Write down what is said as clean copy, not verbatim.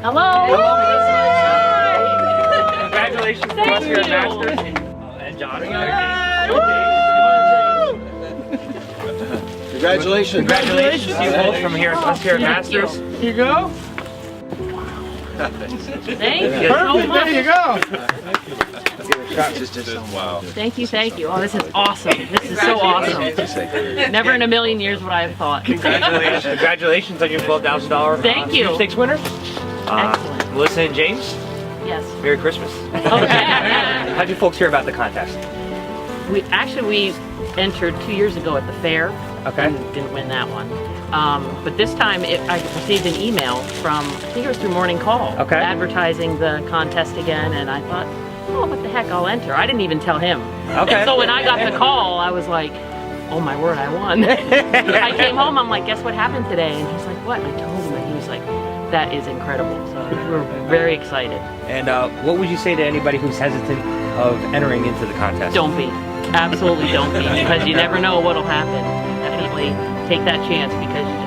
Hello. Congratulations from us here at Masters. And John. Congratulations. Congratulations to you both from here, us here at Masters. Here you go. Thank you so much. There you go. Wow. Thank you, thank you. Oh, this is awesome. This is so awesome. Never in a million years would I have thought. Congratulations. Congratulations on your $12,000 Thank you. Sweepstakes winner. Excellent. Melissa and James, Yes. Merry Christmas. Okay. How'd you folks hear about the contest? We entered 2 years ago at the fair. Okay. And didn't win that one. But this time I received an email from, I think it was through Morning Call, Okay. advertising the contest again, and I thought, oh, what the heck, I'll enter. I didn't even tell him. Okay. So when I got the call, I was like, oh my word, I won. I came home, I'm like, guess what happened today? And he's like, what? And I told him, and he was like, that is incredible. So we're very excited. And what would you say to anybody who's hesitant of entering into the contest? Don't be. Absolutely don't be, because you never know what'll happen. Definitely take that chance because you